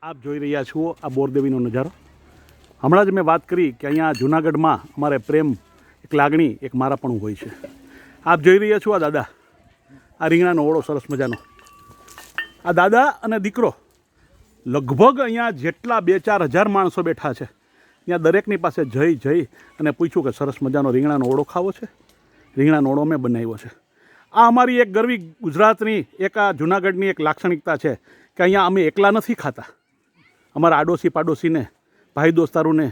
આપ જોઈ રહ્યા છો આ બોરદેવીનો નજારો. હમણાં જ મેં વાત કરી કે અહીંયા જૂનાગઢમાં અમારે પ્રેમ એક લાગણી એક મારાપણું હોય છે. આપ જોઈ રહ્યા છો આ દાદા, આ રીંગણાનો ઓળો સરસ મજાનો. આ દાદા અને દીકરો લગભગ અહીંયા જેટલા 2-4 હજાર માણસો બેઠા છે ત્યાં દરેકની પાસે જઈ અને પૂછ્યું કે સરસ મજાનો રીંગણાનો ઓળો ખાવો છે. રીંગણાનો ઓળો મેં બનાવ્યો છે. આ અમારી એક ગરવી ગુજરાતની એક આ જૂનાગઢની એક લાક્ષણિકતા છે કે અહીંયા અમે એકલા નથી ખાતા. અમારા આડોશી પાડોશીને, ભાઈ દોસ્તારોને,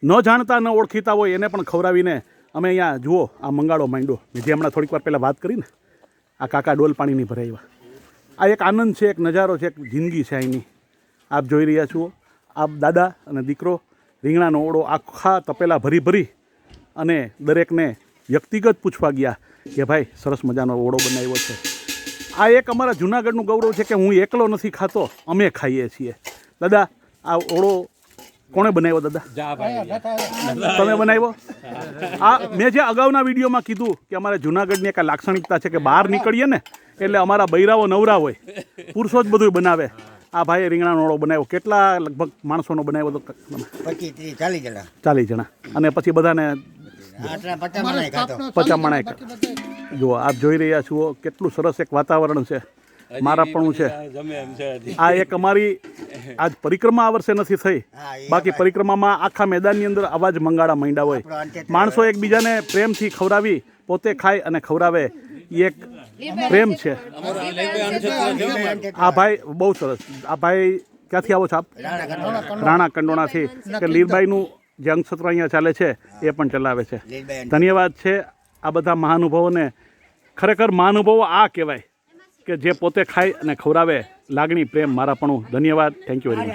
ન જાણતા ન ઓળખીતા હોય એને પણ ખવડાવીને અમે અહીંયા જુઓ આ મંગાળો માંડ્યો. મેં જે હમણાં થોડીક વાર પહેલાં વાત કરી ને, આ કાકા ડોલ પાણીની ભરાવ્યા. આ એક આનંદ છે, એક નજારો છે, એક જિંદગી છે અહીંની. આપ જોઈ રહ્યા છો આપ દાદા અને દીકરો રીંગણાનો ઓળો આખા તપેલા ભરી અને દરેકને વ્યક્તિગત પૂછવા ગયા કે ભાઈ સરસ મજાનો ઓળો બનાવ્યો છે. આ એક અમારા જૂનાગઢનું ગૌરવ છે કે હું એકલો નથી ખાતો, અમે ખાઈએ છીએ. દાદા, આ ઓળો કોણે બનાવ્યો? દાદા તમે બનાવ્યો? આ મેં જે અગાઉના વિડીયોમાં કીધું કે અમારા જૂનાગઢની એક લાક્ષણિકતા છે કે બહાર નીકળીએ ને એટલે અમારા બૈરાઓ નવરા હોય, પુરુષો જ બધું બનાવે. આ ભાઈએ રીંગણાનો ઓળો બનાવ્યો. કેટલા લગભગ માણસોનો બનાવ્યો હતો? 40 જણા. અને પછી બધાને 50 માણે. જુઓ આપ જોઈ રહ્યા છો કેટલું સરસ એક વાતાવરણ છે, મારાપણું છે. આ એક અમારી આજ પરિક્રમા આ વર્ષે નથી થઈ, બાકી પરિક્રમામાં આખા મેદાનની અંદર આવા જ મંગાળા માંડ્યા હોય. માણસો એકબીજાને પ્રેમથી ખવડાવી, પોતે ખાય અને ખવડાવે, એ એક પ્રેમ છે. આ ભાઈ બહુ સરસ. આ ભાઈ ક્યાંથી આવો છો આપ? રાણા કંડોણાથી. કે લીરબાઈનું જે અંગસત્ર અહીંયા ચાલે છે એ પણ ચલાવે છે. ધન્યવાદ છે આ બધા મહાનુભાવોને. ખરેખર મહાનુભાવો આ કહેવાય કે જે પોતે ખાય અને ખવડાવે. લાગણી, પ્રેમ, મારાપણું. ધન્યવાદ. Thank you very much.